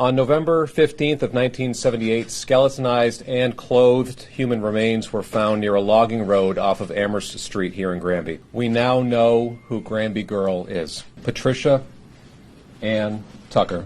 On November 15th of 1978, skeletonized and clothed human remains were found near a logging road off of Amherst Street here in Granby. We now know who Granby Girl is. Patricia Ann Tucker.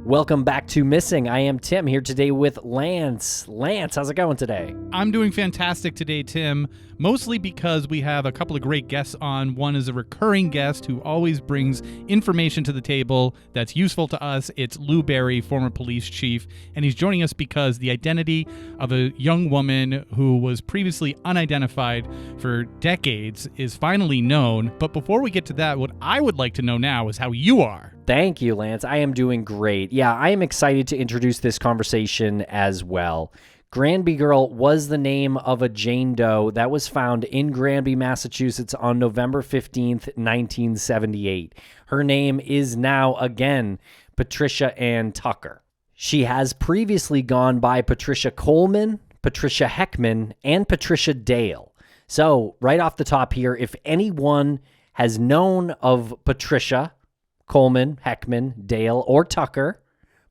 Welcome back to Missing. I am Tim, here today with Lance. Lance, how's it going today? I'm doing fantastic today, Tim, mostly because we have a couple of great guests on. One is a recurring guest who always brings information to the table that's useful to us. It's Lou Barry, former police chief, and he's joining us because the identity of a young woman who was previously unidentified for decades is finally known. But before we get to that, what I would like to know now is how you are. Thank you, Lance. I am doing great. Yeah, I am excited to introduce this conversation as well. Granby Girl was the name of a Jane Doe that was found in Granby, Massachusetts on November 15th, 1978. Her name is now, again, Patricia Ann Tucker. She has previously gone by Patricia Coleman, Patricia Heckman, and Patricia Dale. So, right off the top here, if anyone has known of Patricia Coleman, Heckman, Dale, or Tucker,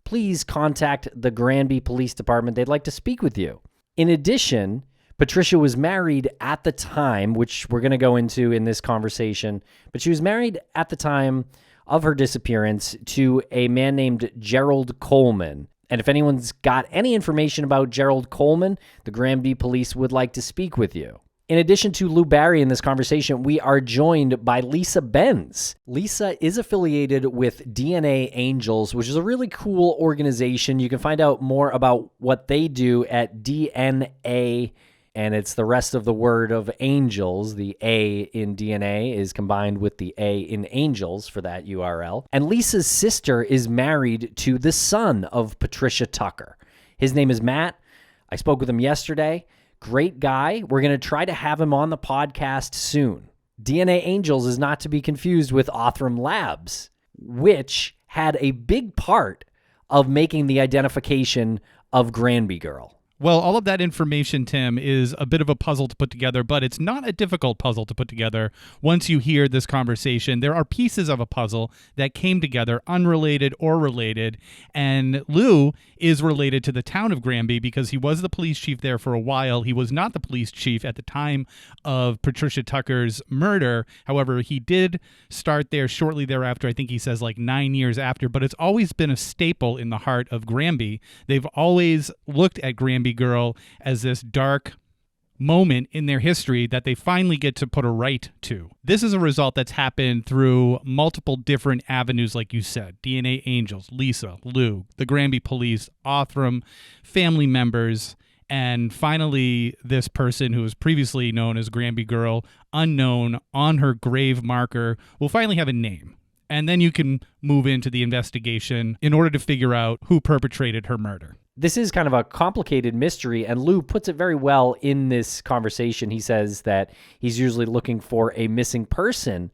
please contact the Granby Police Department. They'd like to speak with you. In addition, Patricia was married at the time, which we're going to go into in this conversation, but she was married at the time of her disappearance to a man named Gerald Coleman. And if anyone's got any information about Gerald Coleman, the Granby Police would like to speak with you. In addition to Lou Barry in this conversation, we are joined by Lisa Binz. Lisa is affiliated with DNAngels, which is a really cool organization. You can find out more about what they do at DNA, and it's the rest of the word of angels. The A in DNA is combined with the A in angels for that URL. And Lisa's sister is married to the son of Patricia Tucker. His name is Matt. I spoke with him yesterday. Great guy. We're going to try to have him on the podcast soon. DNAngels is not to be confused with Othram Labs, which had a big part of making the identification of Granby Girl. Well, all of that information, Tim, is a bit of a puzzle to put together, but it's not a difficult puzzle to put together. Once you hear this conversation, there are pieces of a puzzle that came together, unrelated or related, and Lou is related to the town of Granby because he was the police chief there for a while. He was not the police chief at the time of Patricia Tucker's murder. However, he did start there shortly thereafter. I think he says like 9 years after, but it's always been a staple in the heart of Granby. They've always looked at Granby Girl as this dark moment in their history that they finally get to put a right to. This is a result that's happened through multiple different avenues, like you said. DNAngels, Lisa, Lou, the Granby Police, Othram, family members, and finally this person who was previously known as Granby Girl, unknown, on her grave marker, will finally have a name. And then you can move into the investigation in order to figure out who perpetrated her murder. This is kind of a complicated mystery, and Lou puts it very well in this conversation. He says that he's usually looking for a missing person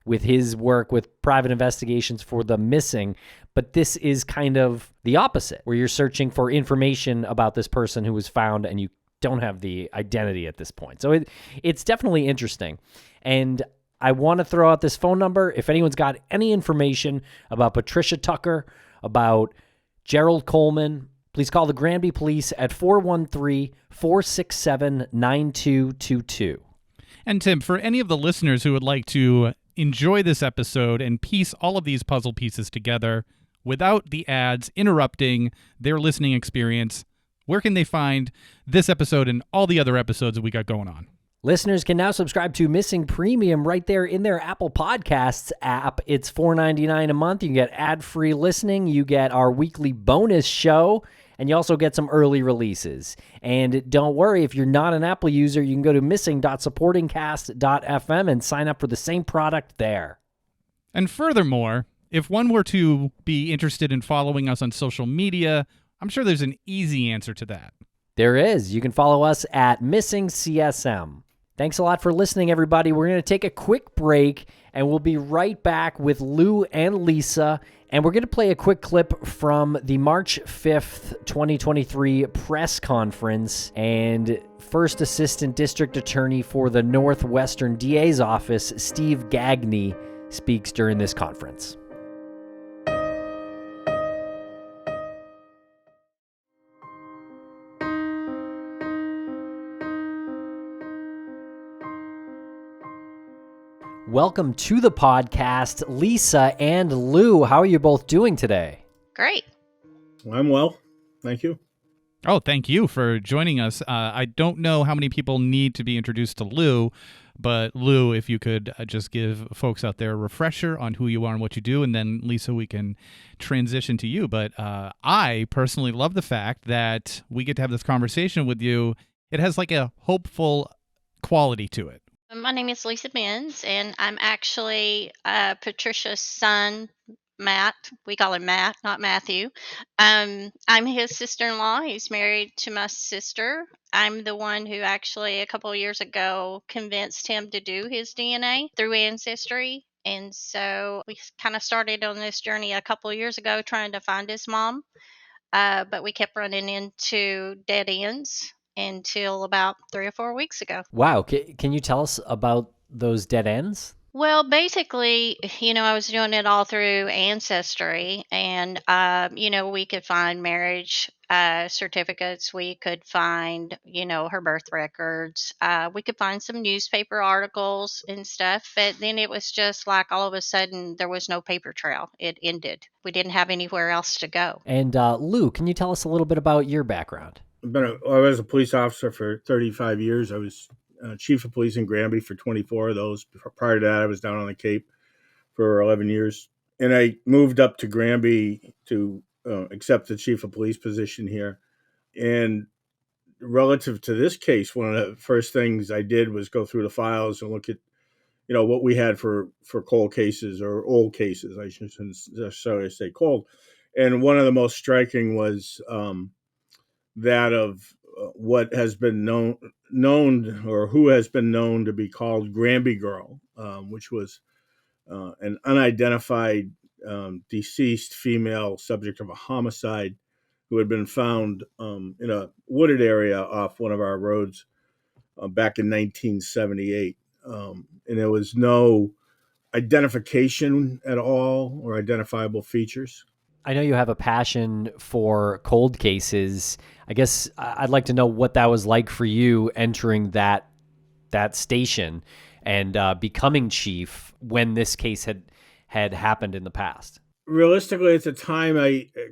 with his work with private investigations for the missing, but this is kind of the opposite, where you're searching for information about this person who was found and you don't have the identity at this point. So it's definitely interesting. And I want to throw out this phone number. If anyone's got any information about Patricia Tucker, about Gerald Coleman, please call the Granby Police at 413-467-9222. And Tim, for any of the listeners who would like to enjoy this episode and piece all of these puzzle pieces together without the ads interrupting their listening experience, where can they find this episode and all the other episodes that we got going on? Listeners can now subscribe to Missing Premium right there in their Apple Podcasts app. It's $4.99 a month. You get ad-free listening. You get our weekly bonus show, and you also get some early releases. And don't worry, if you're not an Apple user, you can go to missing.supportingcast.fm and sign up for the same product there. And furthermore, If one were to be interested in following us on social media, I'm sure there's an easy answer to that. There is. You can follow us at Missing CSM. Thanks a lot for listening, everybody. We're going to take a quick break, and we'll be right back with Lou and Lisa. And we're going to play a quick clip from the March 5th, 2023 press conference. And First Assistant District Attorney for the Northwestern DA's office, Steve Gagney, speaks during this conference. Welcome to the podcast, Lisa and Lou. How are you both doing today? Great. I'm well. Thank you. Oh, thank you for joining us. I don't know how many people need to be introduced to Lou, but Lou, if you could just give folks out there a refresher on who you are and what you do, and then Lisa, we can transition to you. But I personally love the fact that we get to have this conversation with you. It has like a hopeful quality to it. My name is Lisa Binz, and I'm actually Patricia's son, Matt. We call him Matt, not Matthew. I'm his sister-in-law. He's married to my sister. I'm the one who actually a couple of years ago convinced him to do his DNA through Ancestry. And so we kind of started on this journey a couple of years ago trying to find his mom, but we kept running into dead ends until about 3 or 4 weeks ago. Wow. Can you tell us about those dead ends? Well, basically, I was doing it all through Ancestry, and, we could find marriage certificates. We could find, her birth records. We could find some newspaper articles and stuff. But then it was just like all of a sudden there was no paper trail. It ended. We didn't have anywhere else to go. And Lou, can you tell us a little bit about your background? I was a police officer for 35 years. I was chief of police in Granby for 24 of those. Prior to that, I was down on the Cape for 11 years. And I moved up to Granby to accept the chief of police position here. And relative to this case, one of the first things I did was go through the files and look at, what we had for cold cases or old cases. I shouldn't necessarily say cold. And one of the most striking was that of what has been known or who has been known to be called Granby Girl, which was an unidentified deceased female subject of a homicide who had been found in a wooded area off one of our roads back in 1978. And there was no identification at all or identifiable features. I know you have a passion for cold cases. I guess I'd like to know what that was like for you entering that station and becoming chief when this case had happened in the past. Realistically, at the time,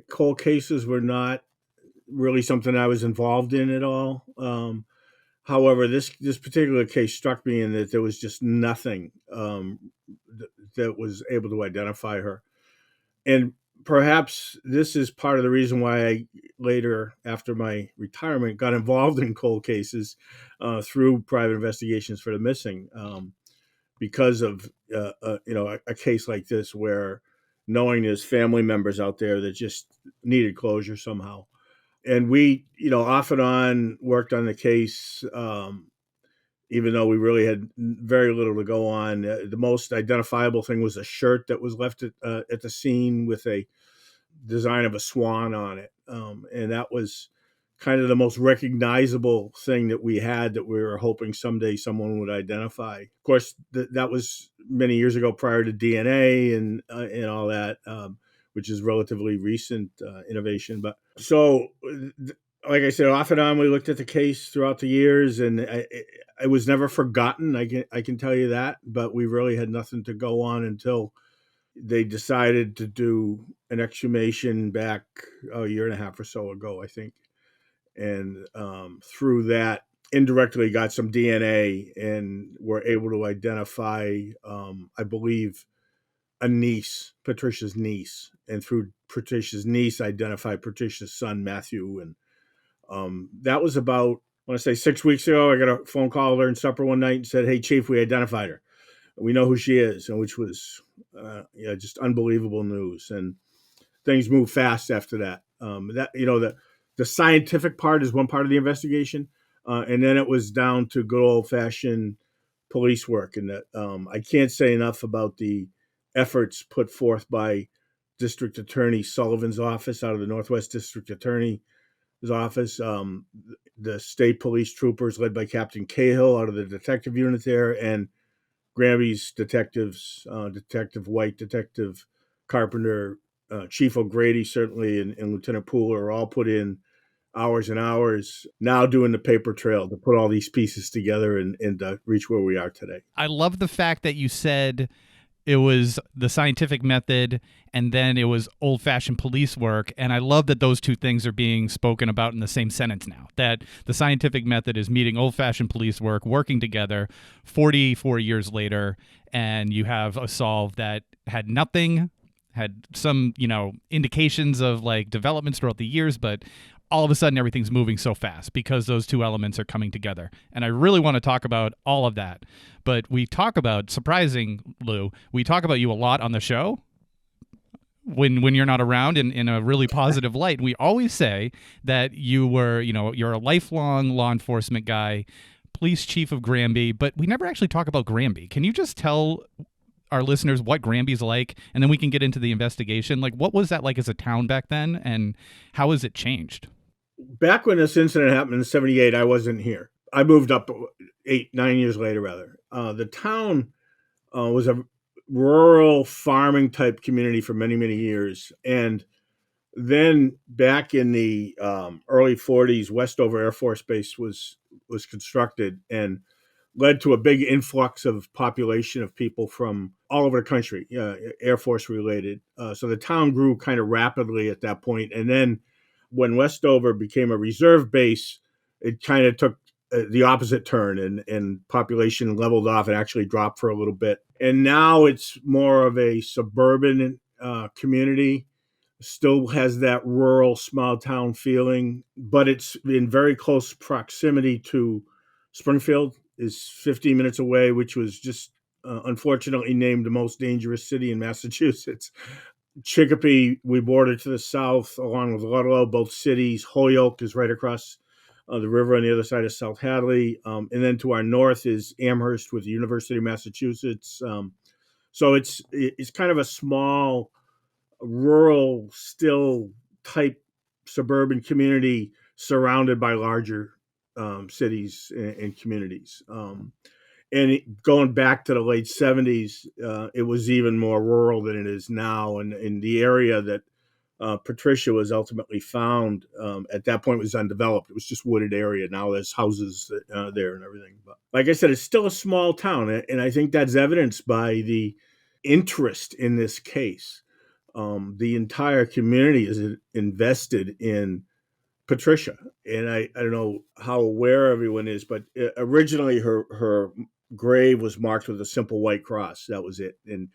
cold cases were not really something I was involved in at all. However, this particular case struck me in that there was just nothing that was able to identify her. And perhaps this is part of the reason why I later, after my retirement, got involved in cold cases through private investigations for the missing, because of a case like this where knowing there's family members out there that just needed closure somehow. And we, off and on worked on the case, even though we really had very little to go on. The most identifiable thing was a shirt that was left at the scene with a design of a swan on it. And that was kind of the most recognizable thing that we had that we were hoping someday someone would identify. Of course, that was many years ago prior to DNA and all that, which is relatively recent innovation. But so, like I said, off and on, we looked at the case throughout the years, and it was never forgotten. I can tell you that, but we really had nothing to go on until they decided to do an exhumation back a year and a half or so ago, I think. And through that, indirectly got some DNA and were able to identify, I believe, a niece, Patricia's niece. And through Patricia's niece, identified Patricia's son, Matthew. And that was about, I want to say 6 weeks ago. I got a phone call during supper one night and said, "Hey, Chief, we identified her." We know who she is, and which was just unbelievable news. And things move fast after that. The scientific part is one part of the investigation, and then it was down to good old fashioned police work. And that I can't say enough about the efforts put forth by District Attorney Sullivan's office out of the Northwest District Attorney's office, the state police troopers led by Captain Cahill out of the detective unit there, and Granby's detectives, Detective White, Detective Carpenter, Chief O'Grady, certainly, and Lieutenant Pooler are all put in hours and hours now doing the paper trail to put all these pieces together and reach where we are today. I love the fact that you said it was the scientific method and then it was old-fashioned police work. And I love that those two things are being spoken about in the same sentence now, that the scientific method is meeting old-fashioned police work, working together 44 years later, and you have a solve that had nothing, had some, indications of like developments throughout the years, but all of a sudden everything's moving so fast because those two elements are coming together. And I really want to talk about all of that. But we talk about, surprising, Lou, we talk about you a lot on the show when you're not around in a really positive light. We always say that you're a lifelong law enforcement guy, police chief of Granby, but we never actually talk about Granby. Can you just tell our listeners what Granby's like, and then we can get into the investigation? Like, what was that like as a town back then, and how has it changed? Back when this incident happened in '78, I wasn't here. I moved up 9 years later, rather. The town was a rural farming type community for many, many years. And then back in the early 40s, Westover Air Force Base was constructed and led to a big influx of population of people from all over the country, Air Force related. So the town grew kind of rapidly at that point. And then when Westover became a reserve base, it kind of took the opposite turn, and population leveled off and actually dropped for a little bit. And now it's more of a suburban community. Still has that rural small town feeling, but it's in very close proximity to Springfield, is 15 minutes away, which was just unfortunately named the most dangerous city in Massachusetts. Chicopee, we border to the south, along with Ludlow, both cities. Holyoke is right across the river on the other side of South Hadley. And then to our north is Amherst with the University of Massachusetts. So it's kind of a small, rural, still type suburban community surrounded by larger cities and communities. Going back to the late 70s, it was even more rural than it is now. And in the area that Patricia was ultimately found, at that point was undeveloped. It was just wooded area. Now there's houses there and everything. But like I said, it's still a small town. And I think that's evidenced by the interest in this case. The entire community is invested in Patricia. And I don't know how aware everyone is, but originally her grave was marked with a simple white cross. That was it. And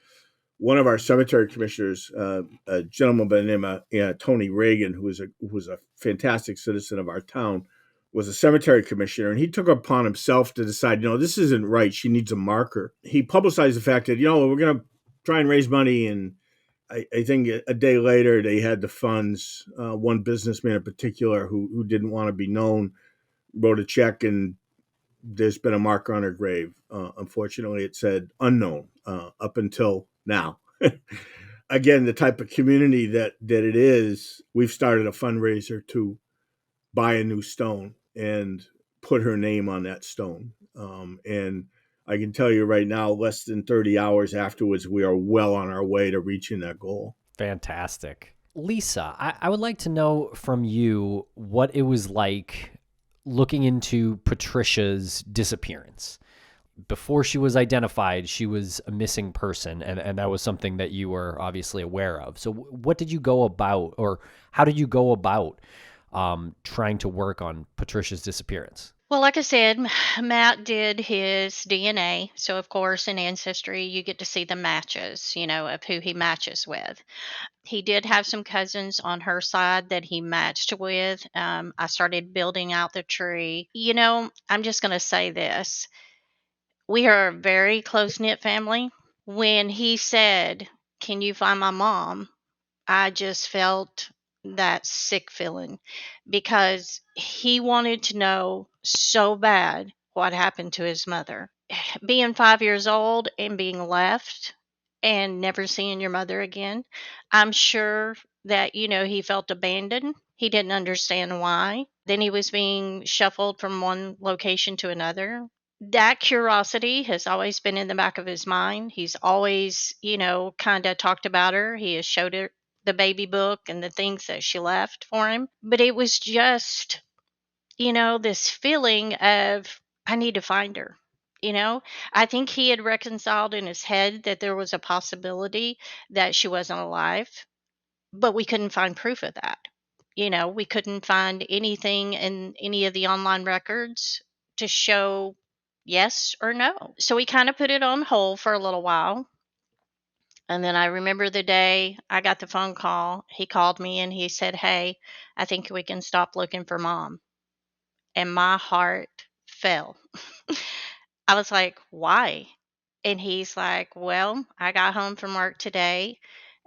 one of our cemetery commissioners, a gentleman by the name of Tony Reagan, who was a fantastic citizen of our town, was a cemetery commissioner, and he took upon himself to decide, this isn't right. She needs a marker. He publicized the fact that, we're going to try and raise money. And I think a day later they had the funds. One businessman in particular who didn't want to be known wrote a check, and there's been a marker on her grave. Unfortunately, it said unknown up until now. Again, the type of community that it is, we've started a fundraiser to buy a new stone and put her name on that stone. And I can tell you right now, less than 30 hours afterwards, we are well on our way to reaching that goal. Fantastic. Lisa, I would like to know from you what it was like looking into Patricia's disappearance. Before she was identified, she was a missing person, and that was something that you were obviously aware of. So what did you go about, or how did you go about trying to work on Patricia's disappearance? Well, like I said, Matt did his DNA. So, of course, in Ancestry, you get to see the matches, of who he matches with. He did have some cousins on her side that he matched with. I started building out the tree. I'm just going to say this. We are a very close knit family. When he said, "Can you find my mom?" I just felt that sick feeling because he wanted to know so bad what happened to his mother. Being 5 years old and being left and never seeing your mother again, I'm sure that, he felt abandoned. He didn't understand why. Then he was being shuffled from one location to another. That curiosity has always been in the back of his mind. He's always, kind of talked about her. He has showed her the baby book and the things that she left for him. But it was just, this feeling of, I need to find her. You know, I think he had reconciled in his head that there was a possibility that she wasn't alive, but we couldn't find proof of that. We couldn't find anything in any of the online records to show yes or no. So we kind of put it on hold for a little while. And then I remember the day I got the phone call. He called me and he said, "Hey, I think we can stop looking for mom." And my heart fell. I was like, "Why?" And he's like, "Well, I got home from work today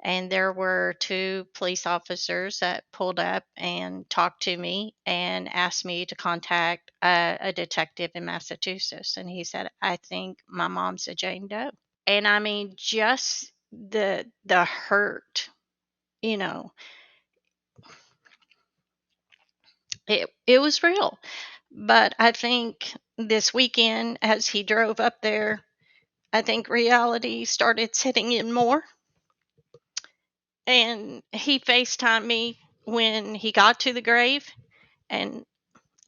and there were two police officers that pulled up and talked to me and asked me to contact a detective in Massachusetts." And he said, "I think my mom's a Jane Doe." And I mean, just the hurt, you know, it was real. But I think this weekend, as he drove up there, I think reality started setting in more. And he FaceTimed me when he got to the grave. And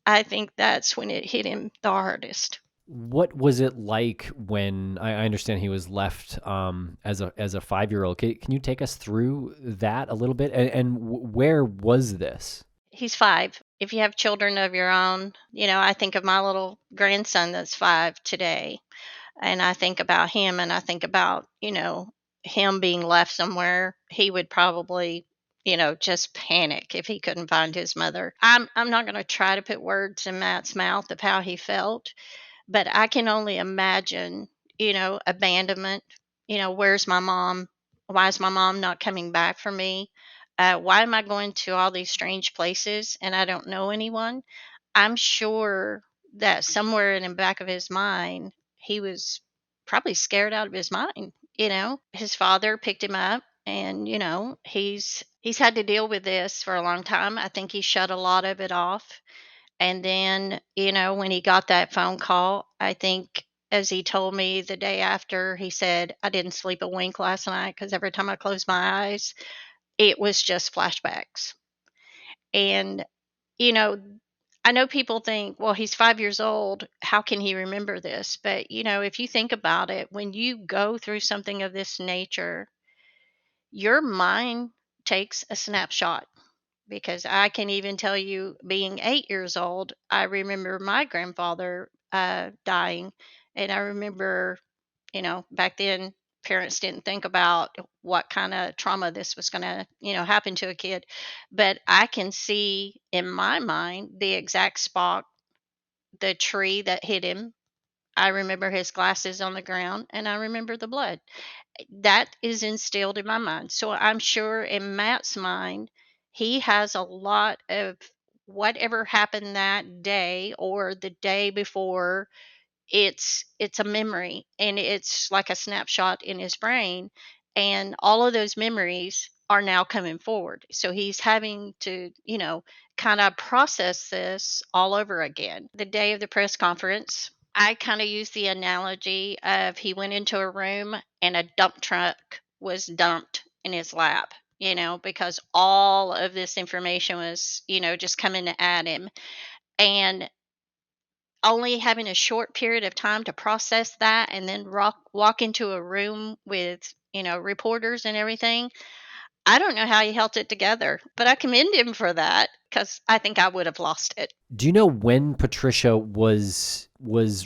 I think that's when it hit him the hardest. What was it like when I understand he was left as a 5-year-old? Can you take us through that a little bit? And where was this? He's 5. If you have children of your own, I think of my little grandson that's 5 today. And I think about him and I think about, him being left somewhere. He would probably, just panic if he couldn't find his mother. I'm not going to try to put words in Matt's mouth of how he felt, but I can only imagine, abandonment. Where's my mom? Why is my mom not coming back for me? Why am I going to all these strange places and I don't know anyone? I'm sure that somewhere in the back of his mind, he was probably scared out of his mind. His father picked him up and, he's had to deal with this for a long time. I think he shut a lot of it off. And then, when he got that phone call, I think as he told me the day after, he said, "I didn't sleep a wink last night because every time I closed my eyes, it was just flashbacks." And, you know, I know people think, well, he's 5 years old. How can he remember this? But, if you think about it, when you go through something of this nature, your mind takes a snapshot. Because I can even tell you, being 8 years old, I remember my grandfather dying. And I remember, back then, parents didn't think about what kind of trauma this was going to, happen to a kid. But I can see in my mind the exact spot, the tree that hit him. I remember his glasses on the ground and I remember the blood. That is instilled in my mind. So I'm sure in Matt's mind, he has a lot of whatever happened that day or the day before. It's a memory and it's like a snapshot in his brain, and all of those memories are now coming forward. So he's having to, kind of process this all over again. The day of the press conference, I kind of use the analogy of he went into a room and a dump truck was dumped in his lap, because all of this information was, just coming at him. And only having a short period of time to process that and then walk into a room with, reporters and everything. I don't know how he held it together, but I commend him for that because I think I would have lost it. Do you know when Patricia was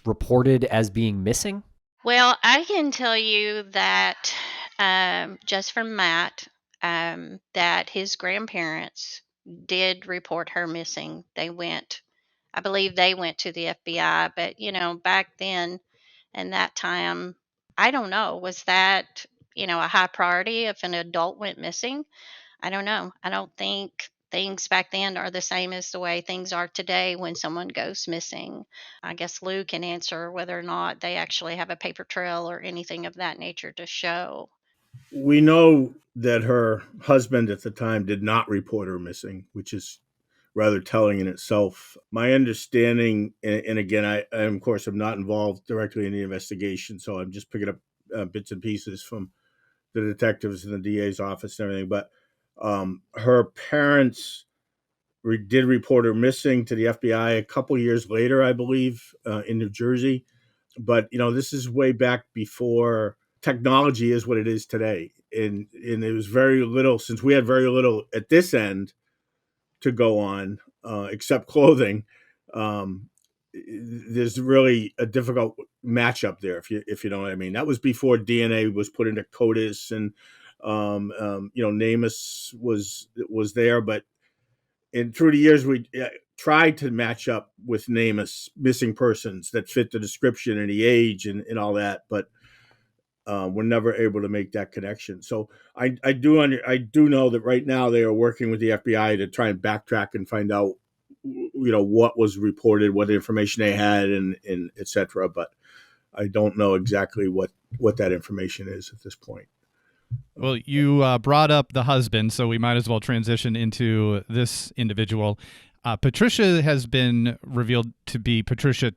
reported as being missing? Well, I can tell you that just from Matt, that his grandparents did report her missing. I believe they went to the FBI, but back then And that time, I don't know, was that, a high priority if an adult went missing? I don't know. I don't think things back then are the same as the way things are today when someone goes missing. I guess Lou can answer whether or not they actually have a paper trail or anything of that nature to show. We know that her husband at the time did not report her missing, which is rather telling in itself. My understanding, and again, I of course am not involved directly in the investigation, so I'm just picking up bits and pieces from the detectives in the DA's office and everything. But her parents did report her missing to the FBI a couple years later, I believe, in New Jersey. But this is way back before technology is what it is today, and it was very little, since we had very little at this end to go on, except clothing. Um, there's really a difficult matchup there, if you know what I mean. That was before DNA was put into CODIS, and NamUs was there, but through the years we tried to match up with NamUs missing persons that fit the description and the age and all that, but we're never able to make that connection. So I do know that right now they are working with the FBI to try and backtrack and find out, what was reported, what information they had, and et cetera. But I don't know exactly what that information is at this point. Well, you brought up the husband, so we might as well transition into this individual. Patricia has been revealed to be Patricia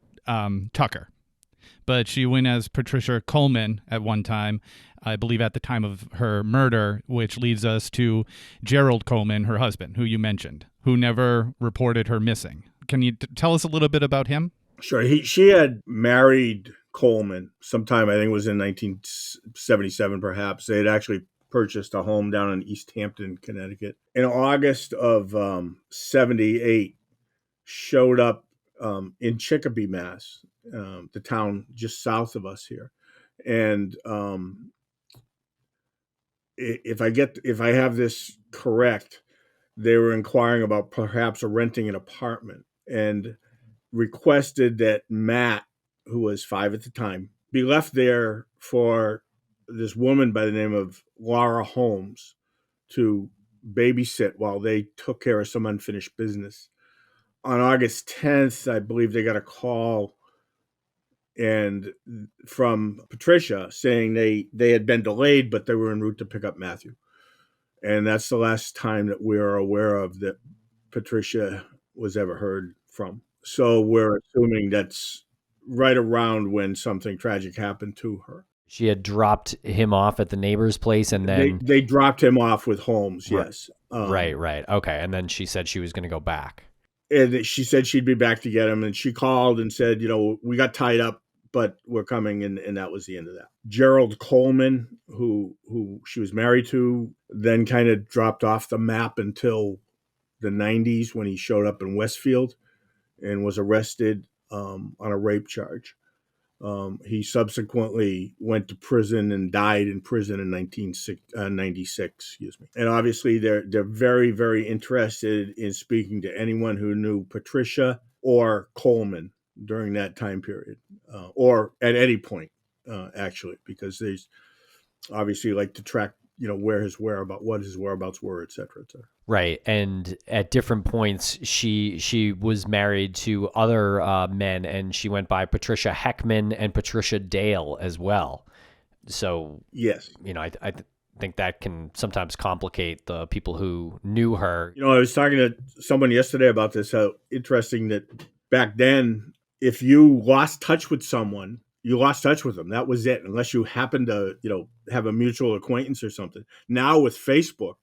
Tucker, but she went as Patricia Coleman at one time, I believe at the time of her murder, which leads us to Gerald Coleman, her husband, who you mentioned, who never reported her missing. Can you tell us a little bit about him? Sure. She had married Coleman sometime, I think it was in 1977, perhaps. They had actually purchased a home down in East Hampton, Connecticut. In August of 78, showed up in Chicopee, Mass., the town just south of us here. And if I have this correct, they were inquiring about perhaps renting an apartment and requested that Matt, who was 5 at the time, be left there for this woman by the name of Laura Holmes to babysit while they took care of some unfinished business. On August 10th, I believe they got a call from Patricia saying they had been delayed, but they were en route to pick up Matthew. And that's the last time that we are aware of that Patricia was ever heard from. So we're assuming that's right around when something tragic happened to her. She had dropped him off at the neighbor's place, and then they dropped him off with Holmes. Right. Yes. Right. Okay. And then she said she was going to go back. And she said she'd be back to get him. And she called and said, we got tied up, but we're coming. And that was the end of that. Gerald Coleman, who she was married to, then kind of dropped off the map until the 90s when he showed up in Westfield and was arrested on a rape charge. He subsequently went to prison and died in prison in 1996. And obviously, they're very, very interested in speaking to anyone who knew Patricia or Coleman during that time period, or at any point, actually, because they obviously like to track, what his whereabouts were, et cetera, et cetera. Right. And at different points, she was married to other men, and she went by Patricia Heckman and Patricia Dale as well. So, yes, I think that can sometimes complicate the people who knew her. I was talking to someone yesterday about this, how interesting that back then, if you lost touch with someone, you lost touch with them. That was it, unless you happened to, have a mutual acquaintance or something. Now with Facebook,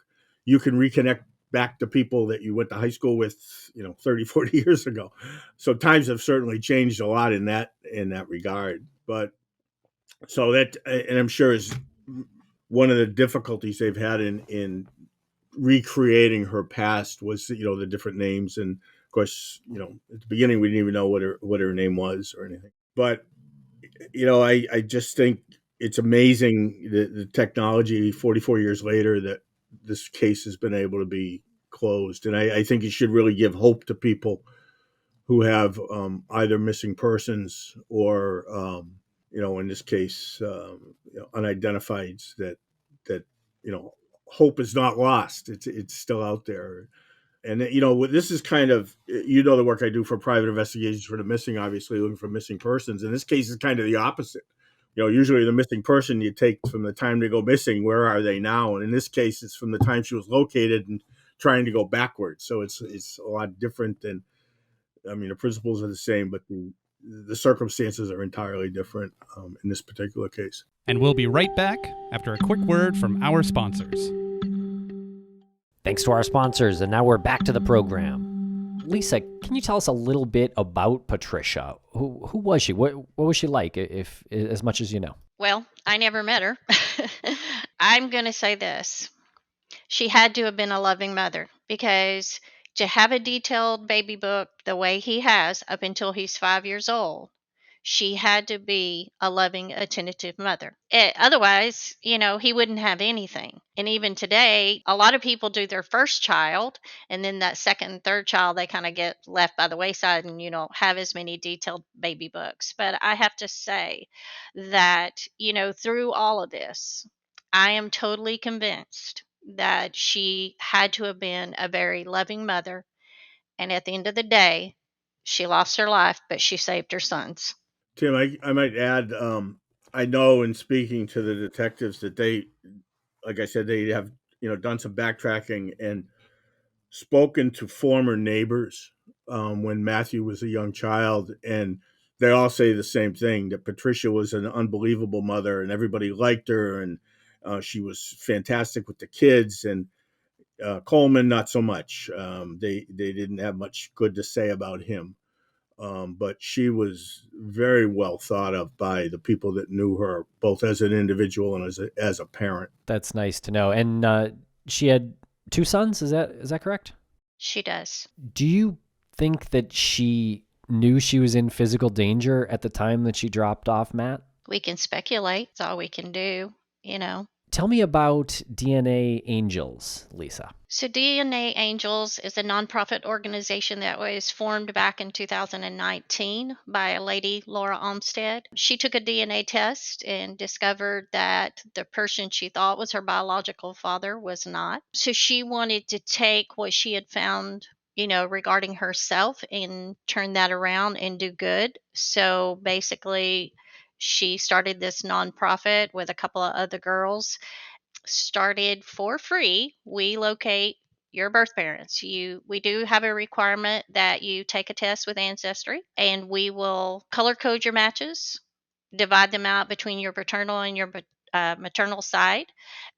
you can reconnect back to people that you went to high school with, 30, 40 years ago. So times have certainly changed a lot in that regard. But so that, and I'm sure is one of the difficulties they've had in recreating her past was, the different names. And of course, at the beginning, we didn't even know what her name was or anything. But, I just think it's amazing the technology 44 years later that this case has been able to be closed. And I think it should really give hope to people who have either missing persons or in this case, unidentifieds that hope is not lost. It's still out there. And this is kind of the work I do for private investigations for the missing, obviously looking for missing persons. In this case, it's kind of the opposite. Usually the missing person you take from the time they go missing, where are they now? And in this case, it's from the time she was located and trying to go backwards. So it's a lot different than, the principles are the same, but the circumstances are entirely different in this particular case. And we'll be right back after a quick word from our sponsors. Thanks to our sponsors, and now we're back to the program. Lisa, can you tell us a little bit about Patricia? Who was she? What was she like, if as much as you know? Well, I never met her. I'm going to say this. She had to have been a loving mother, because to have a detailed baby book the way he has up until he's 5 years old, she had to be a loving, attentive mother. Otherwise, he wouldn't have anything. And even today, a lot of people do their first child, and then that second and third child, they kind of get left by the wayside, and you don't have as many detailed baby books. But I have to say that, through all of this, I am totally convinced that she had to have been a very loving mother. And at the end of the day, she lost her life, but she saved her sons. Tim, I might add, I know in speaking to the detectives that they, like I said, they have, done some backtracking and spoken to former neighbors when Matthew was a young child. And they all say the same thing, that Patricia was an unbelievable mother and everybody liked her. And she was fantastic with the kids. And Coleman, not so much. They didn't have much good to say about him. But she was very well thought of by the people that knew her, both as an individual and as a parent. That's nice to know. And she had 2 sons. Is that correct? She does. Do you think that she knew she was in physical danger at the time that she dropped off Matt? We can speculate. It's all we can do, Tell me about DNAngels, Lisa. So DNAngels is a nonprofit organization that was formed back in 2019 by a lady, Laura Olmstead. She took a DNA test and discovered that the person she thought was her biological father was not. So she wanted to take what she had found, regarding herself and turn that around and do good. So basically, she started this nonprofit with a couple of other girls, started for free. We locate your birth parents. We do have a requirement that you take a test with Ancestry, and we will color code your matches, divide them out between your paternal and your maternal side,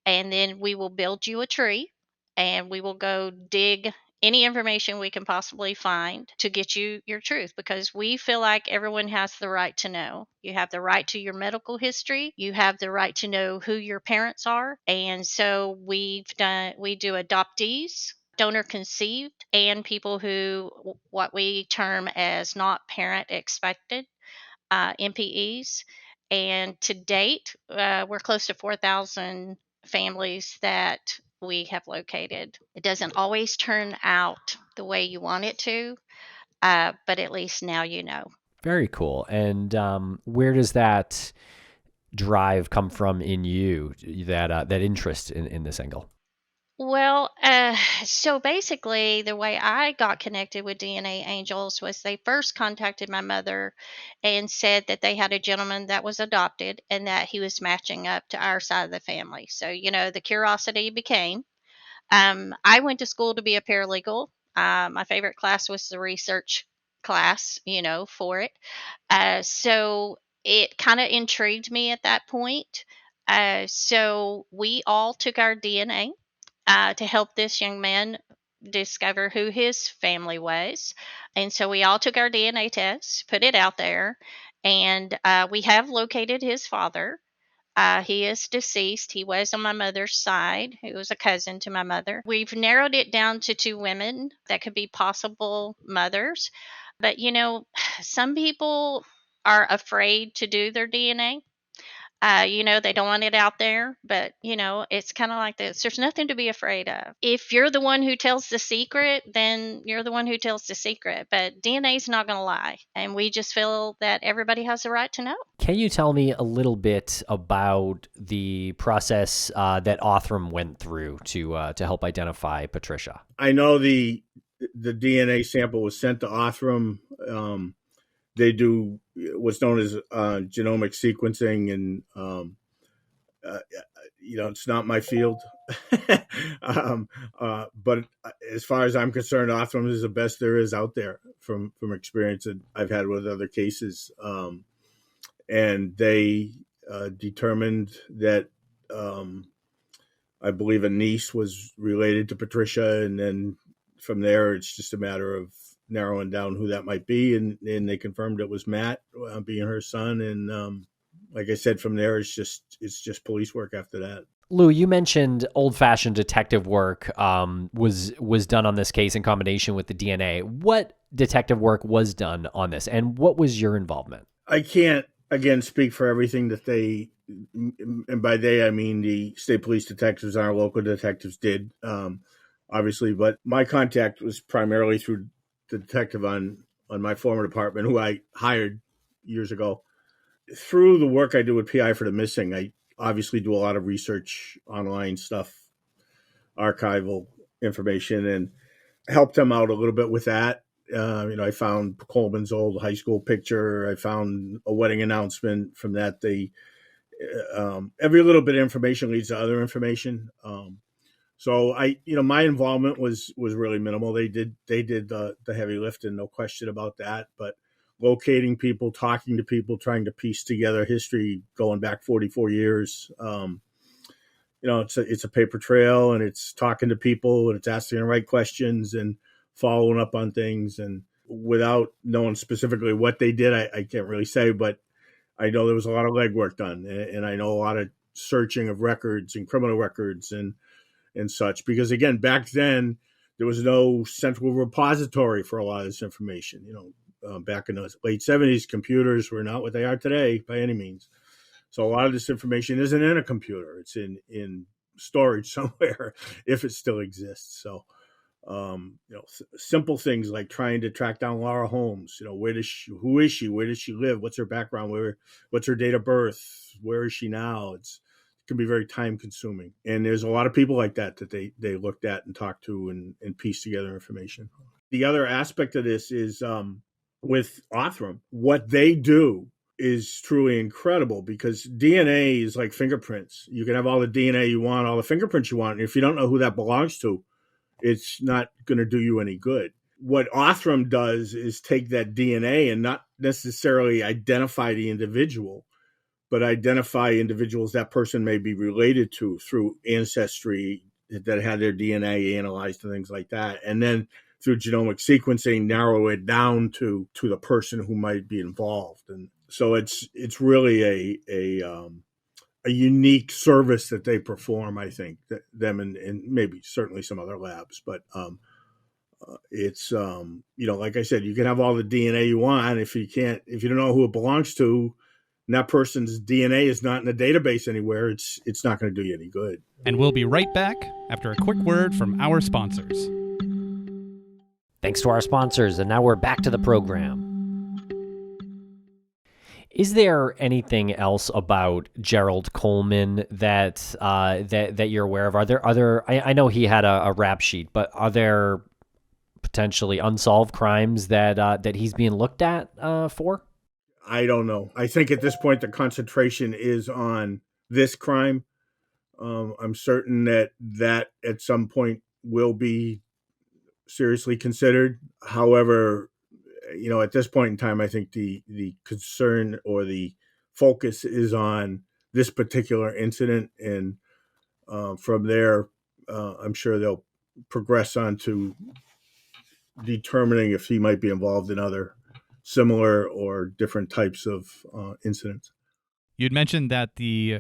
and then we will build you a tree, and we will go dig any information we can possibly find to get you your truth, because we feel like everyone has the right to know. You have the right to your medical history. You have the right to know who your parents are. And so we do adoptees, donor conceived, and people who, what we term as not parent expected, MPEs. And to date, we're close to 4,000 families that we have located. It doesn't always turn out the way you want it to, but at least now you know. Very cool. And where does that drive come from in you, that interest in this angle? Well, so basically, the way I got connected with DNAngels was they first contacted my mother and said that they had a gentleman that was adopted and that he was matching up to our side of the family. So, the curiosity became. I went to school to be a paralegal. My favorite class was the research class, for it. So it kind of intrigued me at that point. So we all took our DNA to help this young man discover who his family was. And so we all took our DNA tests, put it out there, and we have located his father. He is deceased. He was on my mother's side. He was a cousin to my mother. We've narrowed it down to 2 women that could be possible mothers. But, some people are afraid to do their DNA. They don't want it out there, but it's kind of like this. There's nothing to be afraid of. If you're the one who tells the secret, then you're the one who tells the secret. But DNA is not going to lie, and we just feel that everybody has the right to know. Can you tell me a little bit about the process that Othram went through to help identify Patricia? I know the DNA sample was sent to Othram. They do what's known as genomic sequencing, and it's not my field. But as far as I'm concerned, Othram is the best there is out there from experience that I've had with other cases. And they determined that I believe a niece was related to Patricia, and then from there it's just a matter of narrowing down who that might be, and they confirmed it was Matt, being her son, and like I said, from there it's just police work after that. Lou, you mentioned old-fashioned detective work was done on this case in combination with the DNA. What detective work was done on this, and what was your involvement? I can't, again, speak for everything that they, and by they I mean the state police detectives and our local detectives did, obviously, but my contact was primarily through the detective on my former department, who I hired years ago. Through the work I do with PI for the Missing, I obviously do a lot of research, online stuff, archival information, and helped them out a little bit with that. I found Coleman's old high school picture. I found a wedding announcement from that. Every little bit of information leads to other information. So my involvement was really minimal. They did the heavy lifting, no question about that. But locating people, talking to people, trying to piece together history going back 44 years. It's a paper trail, and it's talking to people, and it's asking the right questions and following up on things. And without knowing specifically what they did, I can't really say, but I know there was a lot of legwork done, and I know a lot of searching of records and criminal records and such, because again, back then there was no central repository for a lot of this information. Back in the late 70s, computers were not what they are today by any means. So a lot of this information isn't in a computer; it's in storage somewhere, if it still exists. So, simple things like trying to track down Laura Holmes. Who is she? Where does she live? What's her background? What's her date of birth? Where is she now? It can be very time consuming. And there's a lot of people like that they looked at and talked to and pieced together information. The other aspect of this is with Othram, what they do is truly incredible, because DNA is like fingerprints. You can have all the DNA you want, all the fingerprints you want. And if you don't know who that belongs to, it's not going to do you any good. What Othram does is take that DNA and not necessarily identify the individual, but identify individuals that person may be related to through ancestry that had their DNA analyzed and things like that. And then through genomic sequencing, narrow it down to the person who might be involved. And so it's really a unique service that they perform, I think, them and maybe certainly some other labs. But it's, like I said, you can have all the DNA you want. If you don't know who it belongs to, and that person's DNA is not in a database anywhere, it's not going to do you any good. And we'll be right back after a quick word from our sponsors. Thanks to our sponsors, and now we're back to the program. Is there anything else about Gerald Coleman that you're aware of? Are there I know he had a rap sheet, but are there potentially unsolved crimes that he's being looked at for? I don't know. I think at this point the concentration is on this crime. I'm certain that at some point will be seriously considered. However, at this point in time, I think the concern or the focus is on this particular incident, and from there, I'm sure they'll progress on to determining if he might be involved in other similar or different types of incidents. You'd mentioned that the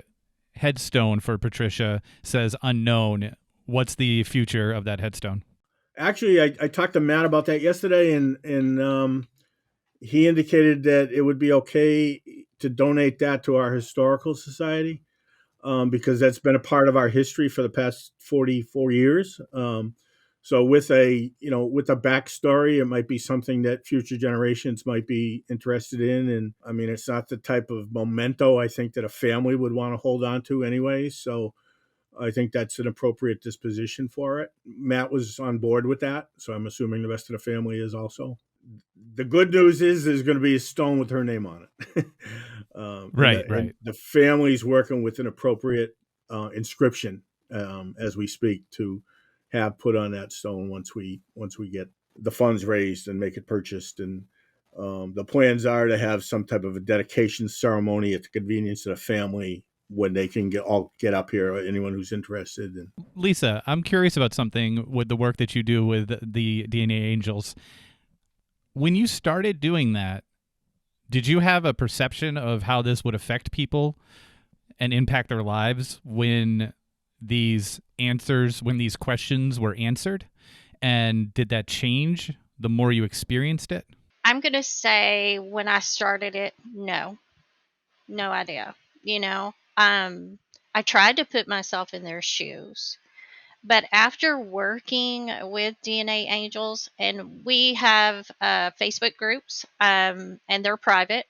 headstone for Patricia says unknown. What's the future of that headstone? Actually, I talked to Matt about that yesterday, and he indicated that it would be okay to donate that to our historical society, because that's been a part of our history for the past 44 years. So with with a backstory, it might be something that future generations might be interested in. And I mean, it's not the type of memento I think that a family would want to hold on to anyway. So I think that's an appropriate disposition for it. Matt was on board with that, so I'm assuming the rest of the family is also. The good news is there's going to be a stone with her name on it. Right. And the family's working with an appropriate inscription as we speak to have put on that stone once we get the funds raised and make it purchased. And the plans are to have some type of a dedication ceremony at the convenience of the family when they can get up here, anyone who's interested. And Lisa, I'm curious about something with the work that you do with the DNAngels. When you started doing that, did you have a perception of how this would affect people and impact their lives when these questions were answered? And did that change the more you experienced it? I'm going to say when I started it, no idea. I tried to put myself in their shoes. But after working with DNAngels, and we have Facebook groups, and they're private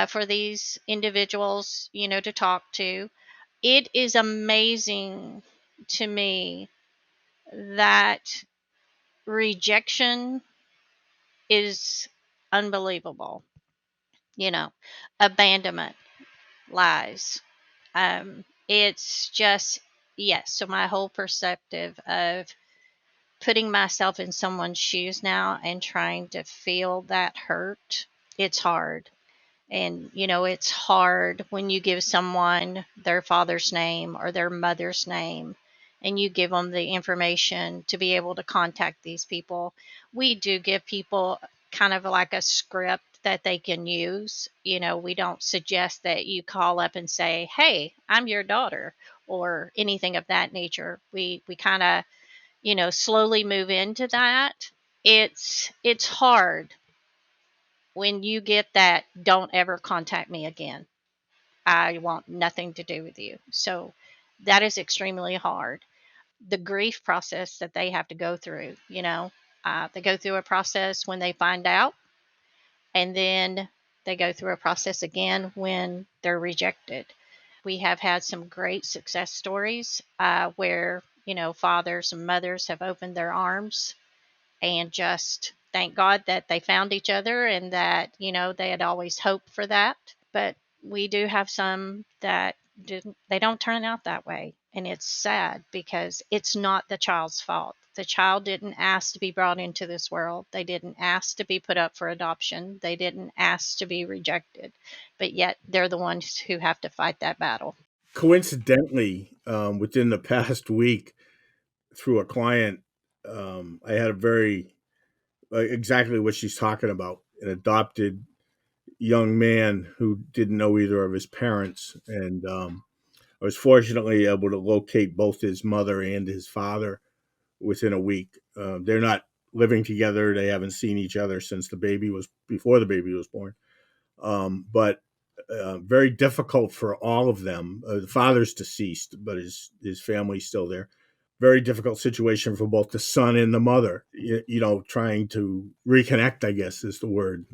for these individuals, to talk to, it is amazing to me that rejection is unbelievable. Abandonment, lies. It's just, yes. So my whole perspective of putting myself in someone's shoes now and trying to feel that hurt, it's hard. And, it's hard when you give someone their father's name or their mother's name and you give them the information to be able to contact these people. We do give people kind of like a script that they can use. We don't suggest that you call up and say, "Hey, I'm your daughter," or anything of that nature. We kind of, slowly move into that. It's hard when you get that, "Don't ever contact me again. I want nothing to do with you." So that is extremely hard. The grief process that they have to go through, they go through a process when they find out, and then they go through a process again when they're rejected. We have had some great success stories where, fathers and mothers have opened their arms and just thank God that they found each other and that, they had always hoped for that. But we do have some that they don't turn out that way. And it's sad because it's not the child's fault. The child didn't ask to be brought into this world. They didn't ask to be put up for adoption. They didn't ask to be rejected. But yet they're the ones who have to fight that battle. Coincidentally, within the past week, through a client, I had a very exactly what she's talking about, an adopted young man who didn't know either of his parents. And I was fortunately able to locate both his mother and his father within a week. They're not living together. They haven't seen each other since before the baby was born. But very difficult for all of them. The father's deceased, but his family's still there. Very difficult situation for both the son and the mother, trying to reconnect, I guess is the word.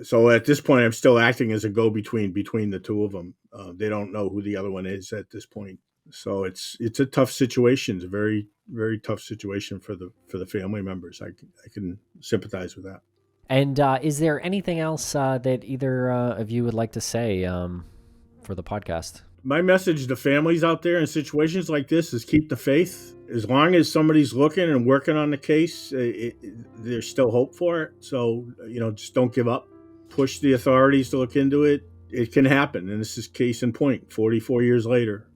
So at this point, I'm still acting as a go-between between the two of them. They don't know who the other one is at this point. So it's a tough situation. It's a very, very tough situation for the family members. I can sympathize with that. And is there anything else that either of you would like to say for the podcast? My message to families out there in situations like this is keep the faith. As long as somebody's looking and working on the case, there's still hope for it. So, just don't give up. Push the authorities to look into it. It can happen. And this is case in point, 44 years later.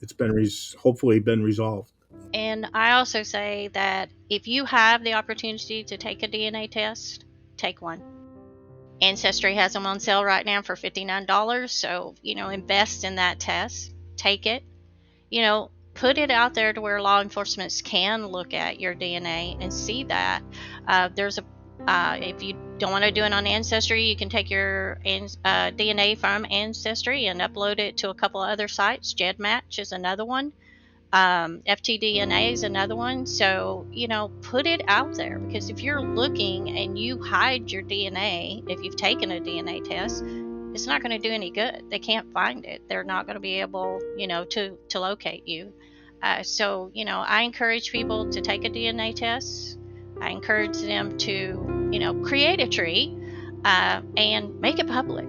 It's been hopefully been resolved. And I also say that if you have the opportunity to take a DNA test, take one. Ancestry has them on sale right now for $59. So, invest in that test. Take it. Put it out there to where law enforcement can look at your DNA and see that. There's If you don't want to do it on Ancestry, you can take your DNA from Ancestry and upload it to a couple of other sites. GEDmatch is another one. FTDNA is another one. So, put it out there, because if you're looking and you hide your DNA, if you've taken a DNA test, it's not going to do any good. They can't find it. They're not going to be able, to locate you. So, I encourage people to take a DNA test. I encourage them to, create a tree and make it public.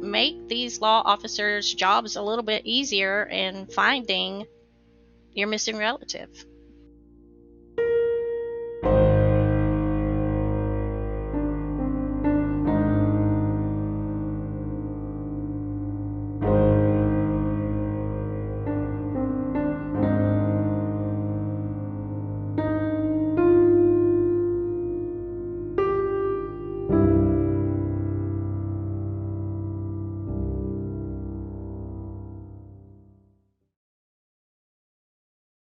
Make these law officers' jobs a little bit easier in finding your missing relative.